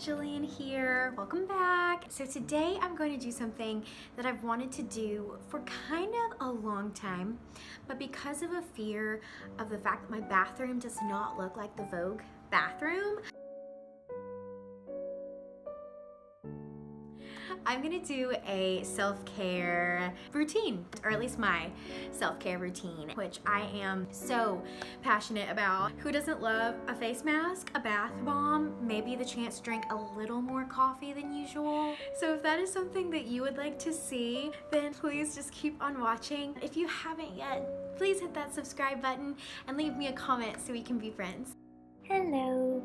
Jillian here. Welcome back. So today I'm going to do something that I've wanted to do for kind of a long time, but because of a fear of the fact that my bathroom does not look like the Vogue bathroom, I'm gonna do a self-care routine, or at least my self-care routine, which I am so passionate about. Who doesn't love a face mask, a bath bomb, maybe the chance to drink a little more coffee than usual? So if that is something that you would like to see, then please just keep on watching. If you haven't yet, please hit that subscribe button and leave me a comment so we can be friends. Hello.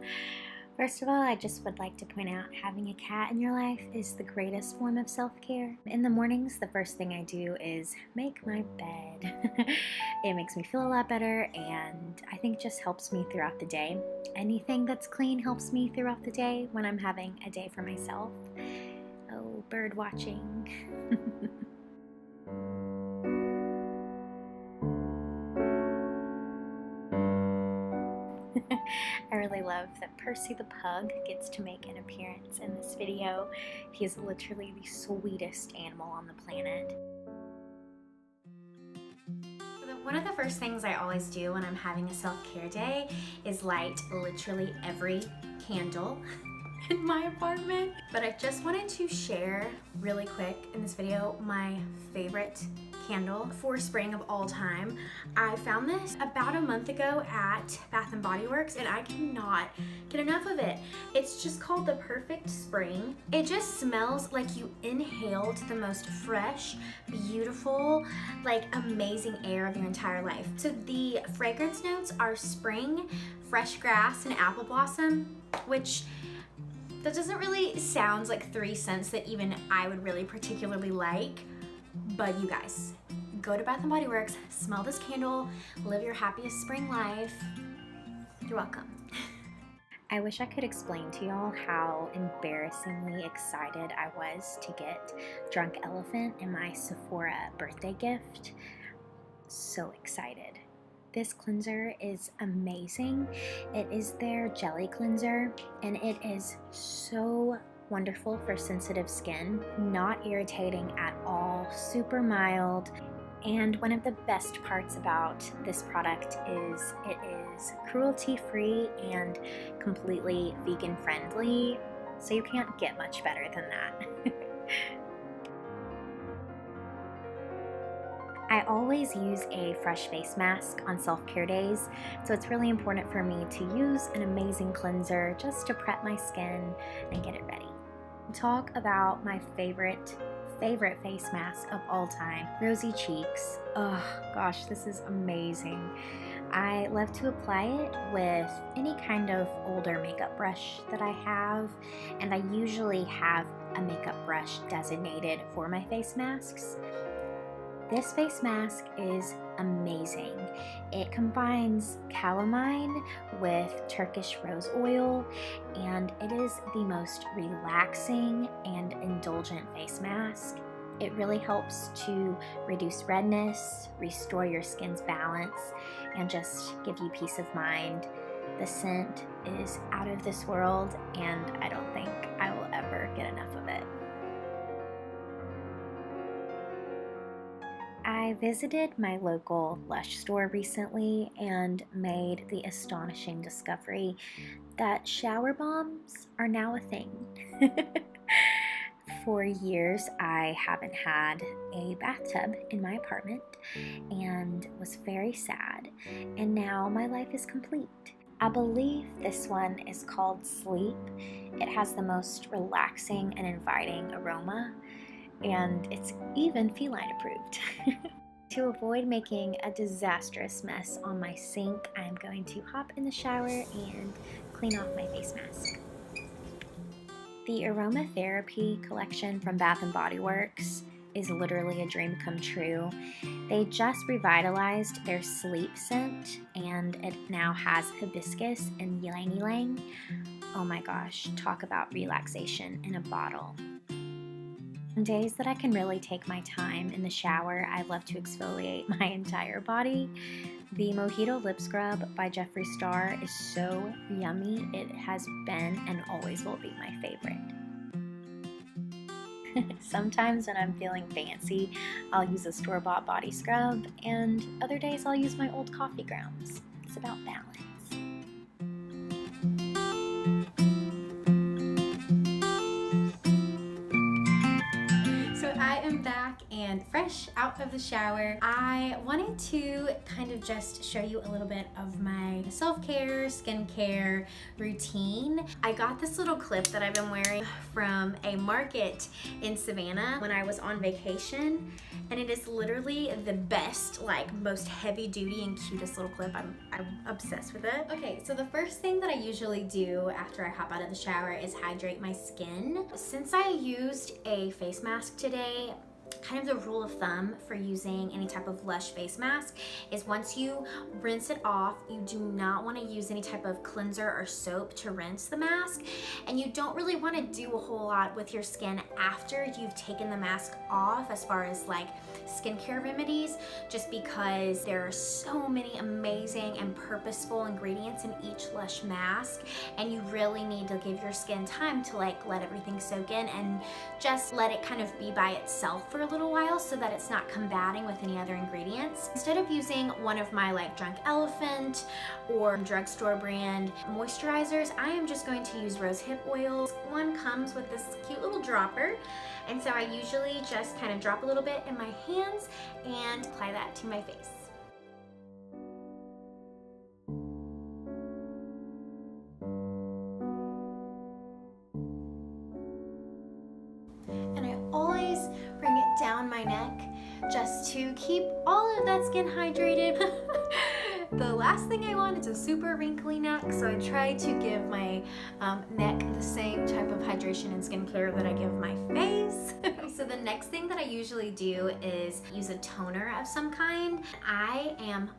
First of all, I just would like to point out having a cat in your life is the greatest form of self-care. In the mornings, the first thing I do is make my bed. It makes me feel a lot better and I think just helps me throughout the day. Anything that's clean helps me throughout the day when I'm having a day for myself. Oh, bird watching. I really love that Percy the pug gets to make an appearance in this video. He is literally the sweetest animal on the planet. One of the first things I always do when I'm having a self-care day is light literally every candle in my apartment. But I just wanted to share really quick in this video my favorite candle for spring of all time. I found this about a month ago at Bath & Body Works and I cannot get enough of it. It's just called the Perfect Spring. It just smells like you inhaled the most fresh, beautiful, like amazing air of your entire life. So the fragrance notes are spring, fresh grass, and apple blossom, which that doesn't really sound like 3 scents that even I would really particularly like. But you guys, go to Bath & Body Works, smell this candle, live your happiest spring life. You're welcome. I wish I could explain to y'all how embarrassingly excited I was to get Drunk Elephant in my Sephora birthday gift. So excited. This cleanser is amazing. It is their jelly cleanser and it is so wonderful for sensitive skin, not irritating at all, super mild. And one of the best parts about this product is it is cruelty-free and completely vegan-friendly, so you can't get much better than that. I always use a fresh face mask on self-care days, so it's really important for me to use an amazing cleanser just to prep my skin and get it ready. Talk about my favorite face mask of all time, Rosy Cheeks. Oh gosh, this is amazing. I love to apply it with any kind of older makeup brush that I have, and I usually have a makeup brush designated for my face masks. This face mask is amazing. It combines calamine with Turkish rose oil, and it is the most relaxing and indulgent face mask. It really helps to reduce redness, restore your skin's balance, and just give you peace of mind. The scent is out of this world, and I don't think I will ever get enough of it. I visited my local Lush store recently and made the astonishing discovery that shower bombs are now a thing. For years, I haven't had a bathtub in my apartment and was very sad, and now my life is complete. I believe this one is called Sleep. It has the most relaxing and inviting aroma, and it's even feline approved. To avoid making a disastrous mess on my sink, I'm going to hop in the shower and clean off my face mask. The aromatherapy collection from Bath & Body Works is literally a dream come true. They just revitalized their sleep scent and it now has hibiscus and ylang ylang. Oh my gosh, talk about relaxation in a bottle. On days that I can really take my time in the shower, I love to exfoliate my entire body. The Mojito Lip Scrub by Jeffree Star is so yummy. It has been and always will be my favorite. Sometimes when I'm feeling fancy, I'll use a store-bought body scrub, and other days I'll use my old coffee grounds. It's about balance. So I am back and fresh out of the shower. I wanted to kind of just show you a little bit of my self-care, skincare routine. I got this little clip that I've been wearing from a market in Savannah when I was on vacation, and it is literally the best, like most heavy duty and cutest little clip. I'm obsessed with it. Okay, so the first thing that I usually do after I hop out of the shower is hydrate my skin. Since I used a face mask today, kind of the rule of thumb for using any type of Lush face mask is once you rinse it off, you do not want to use any type of cleanser or soap to rinse the mask, and you don't really want to do a whole lot with your skin after you've taken the mask off as far as like skincare remedies, just because there are so many amazing and purposeful ingredients in each Lush mask, and you really need to give your skin time to like let everything soak in and just let it kind of be by itself for a little while so that it's not combating with any other ingredients. Instead of using one of my like Drunk Elephant or drugstore brand moisturizers, I am just going to use rosehip oil. One comes with this cute little dropper, and so I usually just kind of drop a little bit in my hands and apply that to my face. And I always bring it down my neck just to keep all of that skin hydrated. The last thing I want is a super wrinkly neck, so I try to give my neck the same type of hydration and skincare that I give my face. So the next thing that I usually do is use a toner of some kind. I am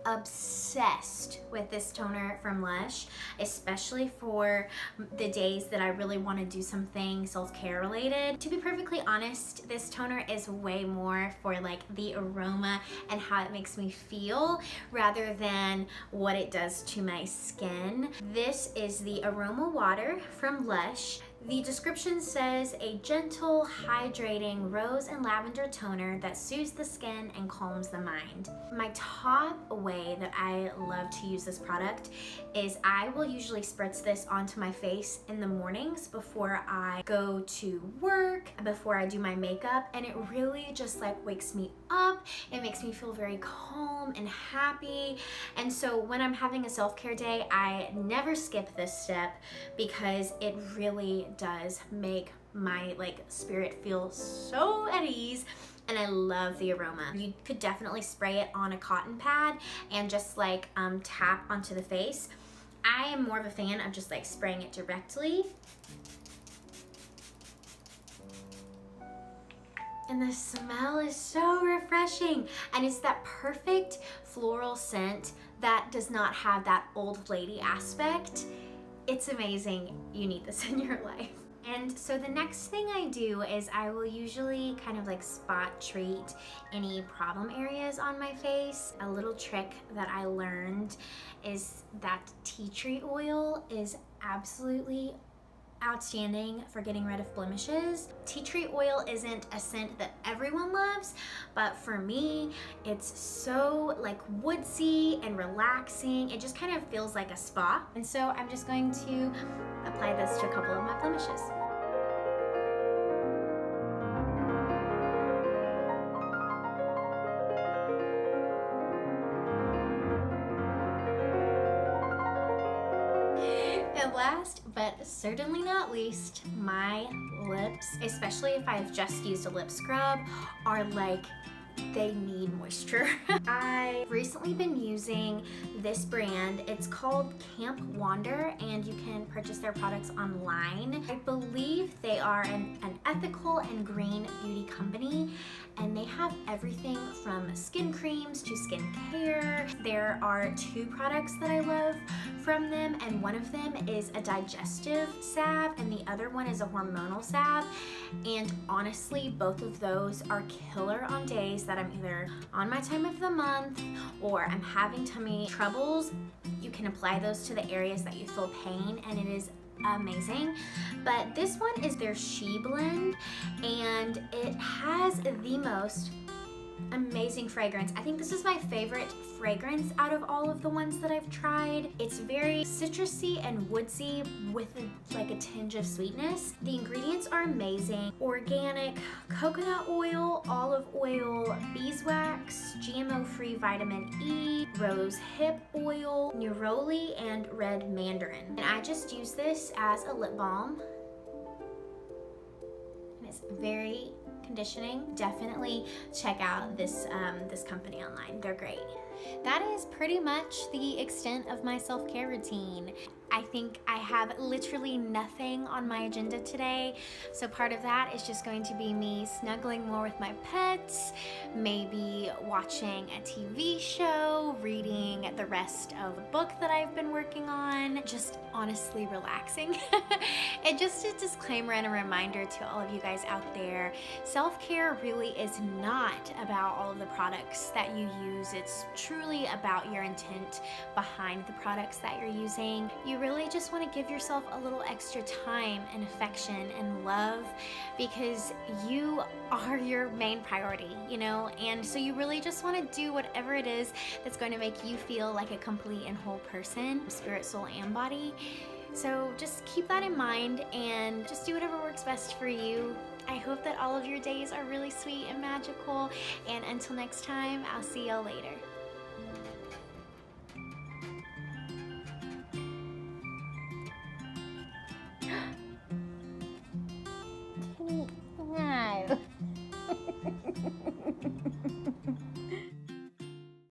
obsessed with this toner from Lush, especially for the days that I really want to do something self-care related. To be perfectly honest, this toner is way more for like the aroma and how it makes me feel rather than what it does to my skin. This is the Aroma Water from Lush. The description says a gentle, hydrating rose and lavender toner that soothes the skin and calms the mind. My top way that I love to use this product is I will usually spritz this onto my face in the mornings before I go to work, before I do my makeup, and it really just like wakes me up. It makes me feel very calm and happy. And so when I'm having a self-care day, I never skip this step because it really does make my like spirit feel so at ease, and I love the aroma. You could definitely spray it on a cotton pad and just like tap onto the face. I am more of a fan of just like spraying it directly. And the smell is so refreshing, and it's that perfect floral scent that does not have that old lady aspect. It's amazing. You need this in your life. And so the next thing I do is I will usually kind of like spot treat any problem areas on my face. A little trick that I learned is that tea tree oil is absolutely outstanding for getting rid of blemishes. Tea tree oil isn't a scent that everyone loves, but for me, it's so like woodsy and relaxing. It just kind of feels like a spa. And so I'm just going to apply this to a couple of my blemishes. And last but certainly not least, my lips, especially if I've just used a lip scrub, are like, they need moisture. I've recently been using this brand. It's called Camp Wander, and you can purchase their products online. I believe they are an ethical and green beauty company, and they have everything from skin creams to skincare. There are 2 products that I love from them, and one of them is a digestive salve and the other one is a hormonal salve. And honestly, both of those are killer on days that I'm either on my time of the month or I'm having tummy troubles. You can apply those to the areas that you feel pain, and it is amazing. But this one is their She Blend, and it has the most amazing fragrance. I think this is my favorite fragrance out of all of the ones that I've tried. It's very citrusy and woodsy with like a tinge of sweetness. The ingredients are amazing. Organic coconut oil, olive oil, beeswax, GMO-free vitamin E, rose hip oil, neroli, and red mandarin. And I just use this as a lip balm. And it's very conditioning. Definitely check out this company online. They're great. That is pretty much the extent of my self-care routine. I think I have literally nothing on my agenda today, so part of that is just going to be me snuggling more with my pets, maybe watching a TV show, reading the rest of a book that I've been working on, just honestly relaxing. And just a disclaimer and a reminder to all of you guys out there, self-care really is not about all of the products that you use. It's truly about your intent behind the products that you're using. You really just want to give yourself a little extra time and affection and love, because you are your main priority, you know, and so you really just want to do whatever it is that's going to make you feel like a complete and whole person, spirit, soul, and body. So just keep that in mind and just do whatever works best for you. I hope that all of your days are really sweet and magical, and until next time, I'll see y'all later. No.